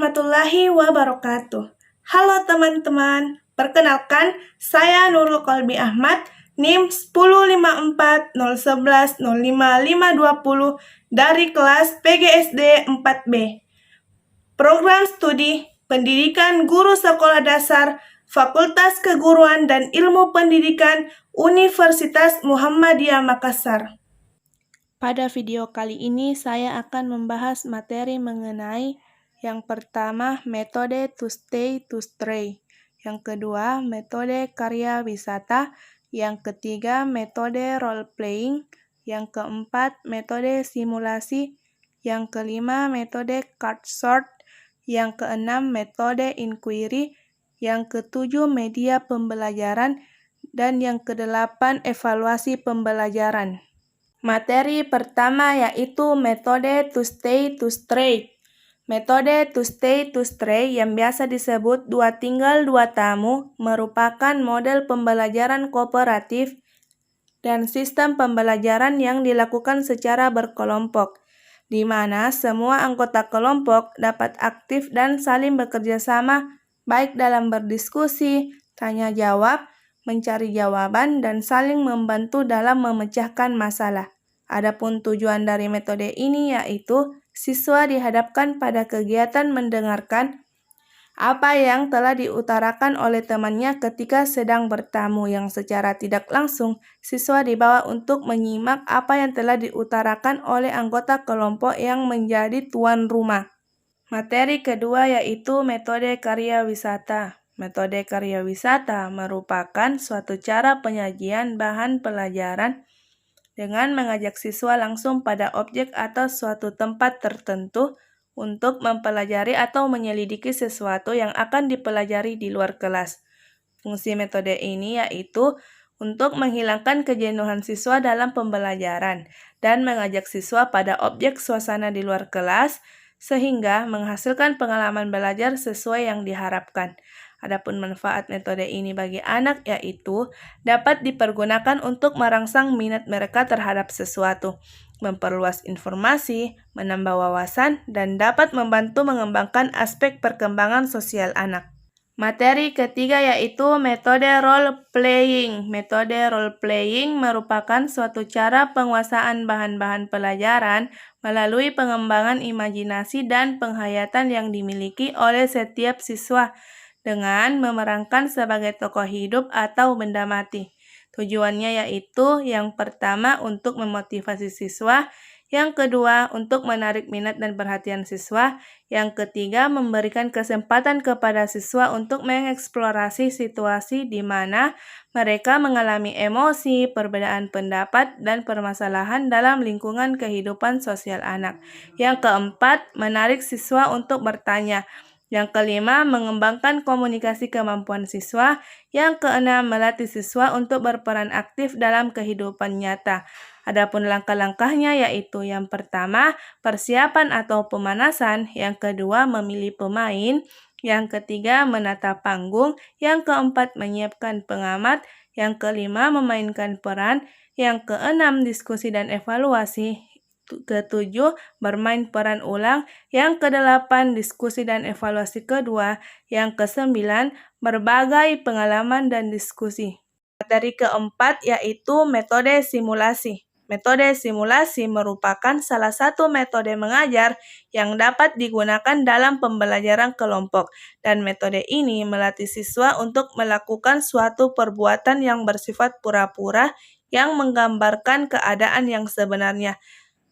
warahmatullahi wabarakatuh. Halo teman-teman, perkenalkan saya Nurul Kolbi Ahmad, NIM 1054011055520 dari kelas PGSD 4B. Program Studi Pendidikan Guru Sekolah Dasar Fakultas Keguruan dan Ilmu Pendidikan Universitas Muhammadiyah Makassar. Pada video kali ini saya akan membahas materi mengenai yang pertama metode to stay to stray, yang kedua metode karya wisata, yang ketiga metode role playing, yang keempat metode simulasi, yang kelima metode card sort, yang keenam metode inquiry, yang ketujuh media pembelajaran, dan yang kedelapan evaluasi pembelajaran. Materi pertama yaitu metode to stay to stray. Metode to stay to stray yang biasa disebut dua tinggal dua tamu merupakan model pembelajaran kooperatif dan sistem pembelajaran yang dilakukan secara berkelompok, di mana semua anggota kelompok dapat aktif dan saling bekerja sama baik dalam berdiskusi, tanya jawab, mencari jawaban, dan saling membantu dalam memecahkan masalah. Adapun tujuan dari metode ini yaitu siswa dihadapkan pada kegiatan mendengarkan apa yang telah diutarakan oleh temannya ketika sedang bertamu, yang secara tidak langsung siswa dibawa untuk menyimak apa yang telah diutarakan oleh anggota kelompok yang menjadi tuan rumah. Materi kedua yaitu metode karya wisata. Metode karya wisata merupakan suatu cara penyajian bahan pelajaran dengan mengajak siswa langsung pada objek atau suatu tempat tertentu untuk mempelajari atau menyelidiki sesuatu yang akan dipelajari di luar kelas. Fungsi metode ini yaitu untuk menghilangkan kejenuhan siswa dalam pembelajaran dan mengajak siswa pada objek suasana di luar kelas sehingga menghasilkan pengalaman belajar sesuai yang diharapkan. Adapun manfaat metode ini bagi anak yaitu dapat dipergunakan untuk merangsang minat mereka terhadap sesuatu, memperluas informasi, menambah wawasan, dan dapat membantu mengembangkan aspek perkembangan sosial anak. Materi ketiga yaitu metode role playing. Metode role playing merupakan suatu cara penguasaan bahan-bahan pelajaran melalui pengembangan imajinasi dan penghayatan yang dimiliki oleh setiap siswa dengan memerankan sebagai tokoh hidup atau benda mati. Tujuannya yaitu yang pertama untuk memotivasi siswa, yang kedua untuk menarik minat dan perhatian siswa, yang ketiga memberikan kesempatan kepada siswa untuk mengeksplorasi situasi di mana mereka mengalami emosi, perbedaan pendapat, dan permasalahan dalam lingkungan kehidupan sosial anak. Yang keempat, menarik siswa untuk bertanya. Yang kelima, mengembangkan komunikasi kemampuan siswa. Yang keenam, melatih siswa untuk berperan aktif dalam kehidupan nyata. Adapun langkah-langkahnya yaitu yang pertama, persiapan atau pemanasan. Yang kedua, memilih pemain. Yang ketiga, menata panggung. Yang keempat, menyiapkan pengamat. Yang kelima, memainkan peran. Yang keenam, diskusi dan evaluasi. Ketujuh, bermain peran ulang. Yang kedelapan, diskusi dan evaluasi kedua. Yang kesembilan, berbagai pengalaman dan diskusi. Materi keempat yaitu metode simulasi. Metode simulasi merupakan salah satu metode mengajar yang dapat digunakan dalam pembelajaran kelompok, dan metode ini melatih siswa untuk melakukan suatu perbuatan yang bersifat pura-pura yang menggambarkan keadaan yang sebenarnya.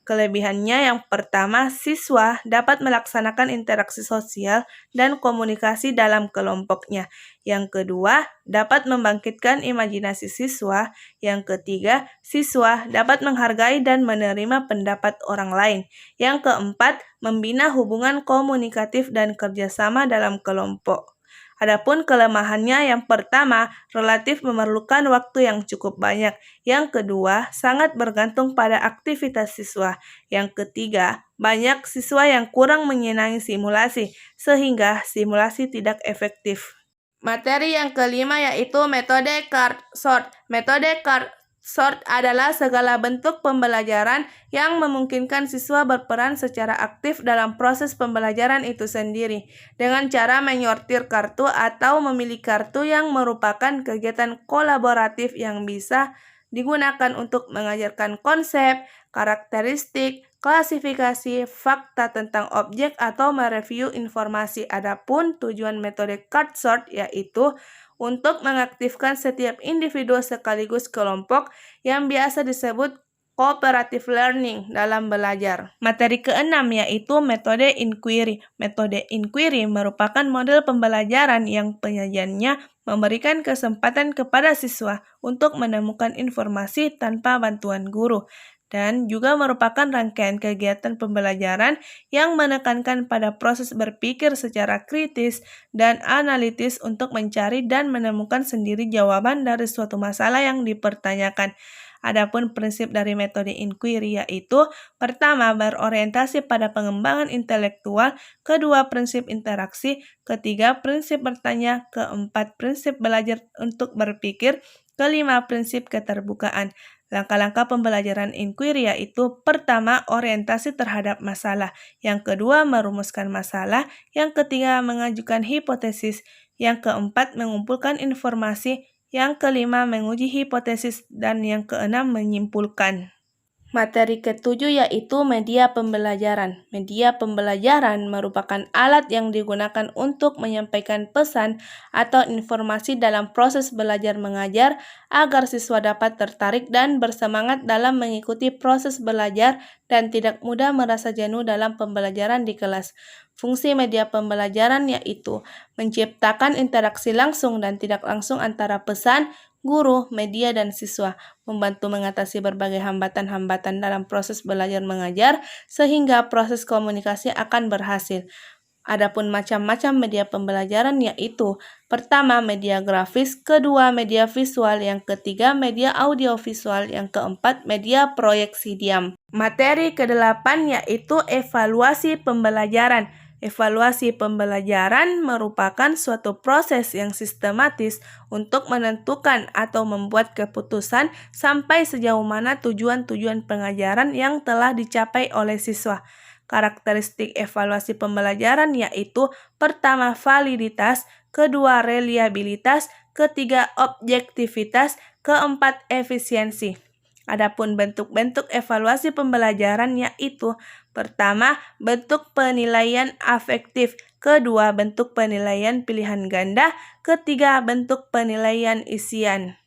Kelebihannya yang pertama, siswa dapat melaksanakan interaksi sosial dan komunikasi dalam kelompoknya. Yang kedua, dapat membangkitkan imajinasi siswa. Yang ketiga, siswa dapat menghargai dan menerima pendapat orang lain. Yang keempat, membina hubungan komunikatif dan kerjasama dalam kelompok. Adapun kelemahannya yang pertama, relatif memerlukan waktu yang cukup banyak. Yang kedua, sangat bergantung pada aktivitas siswa. Yang ketiga, banyak siswa yang kurang menyenangi simulasi, sehingga simulasi tidak efektif. Materi yang kelima yaitu metode card sort. Metode card SORT adalah segala bentuk pembelajaran yang memungkinkan siswa berperan secara aktif dalam proses pembelajaran itu sendiri, dengan cara menyortir kartu atau memilih kartu yang merupakan kegiatan kolaboratif yang bisa digunakan untuk mengajarkan konsep, karakteristik, klasifikasi, fakta tentang objek atau mereview informasi. Adapun tujuan metode card sort yaitu untuk mengaktifkan setiap individu sekaligus kelompok yang biasa disebut cooperative learning dalam belajar. Materi keenam yaitu metode inquiry. Metode inquiry merupakan model pembelajaran yang penyajiannya memberikan kesempatan kepada siswa untuk menemukan informasi tanpa bantuan guru, dan juga merupakan rangkaian kegiatan pembelajaran yang menekankan pada proses berpikir secara kritis dan analitis untuk mencari dan menemukan sendiri jawaban dari suatu masalah yang dipertanyakan. Adapun prinsip dari metode inquiry yaitu pertama, berorientasi pada pengembangan intelektual, kedua, prinsip interaksi, ketiga, prinsip bertanya, keempat, prinsip belajar untuk berpikir, kelima, prinsip keterbukaan. Langkah-langkah pembelajaran inquiry yaitu pertama, orientasi terhadap masalah, yang kedua, merumuskan masalah, yang ketiga, mengajukan hipotesis, yang keempat, mengumpulkan informasi, yang kelima, menguji hipotesis, dan yang keenam, menyimpulkan. Materi ketujuh yaitu media pembelajaran. Media pembelajaran merupakan alat yang digunakan untuk menyampaikan pesan atau informasi dalam proses belajar mengajar agar siswa dapat tertarik dan bersemangat dalam mengikuti proses belajar dan tidak mudah merasa jenuh dalam pembelajaran di kelas. Fungsi media pembelajaran yaitu menciptakan interaksi langsung dan tidak langsung antara pesan, guru, media, dan siswa, membantu mengatasi berbagai hambatan-hambatan dalam proses belajar mengajar sehingga proses komunikasi akan berhasil. Adapun macam-macam media pembelajaran yaitu pertama, media grafis, kedua, media visual, yang ketiga, media audiovisual, yang keempat, media proyeksi diam. Materi ke-8 yaitu evaluasi pembelajaran. Evaluasi pembelajaran merupakan suatu proses yang sistematis untuk menentukan atau membuat keputusan sampai sejauh mana tujuan-tujuan pengajaran yang telah dicapai oleh siswa. Karakteristik evaluasi pembelajaran yaitu pertama, validitas, kedua, reliabilitas, ketiga, objektivitas, keempat, efisiensi. Adapun bentuk-bentuk evaluasi pembelajaran yaitu pertama, bentuk penilaian afektif, kedua, bentuk penilaian pilihan ganda, ketiga, bentuk penilaian isian.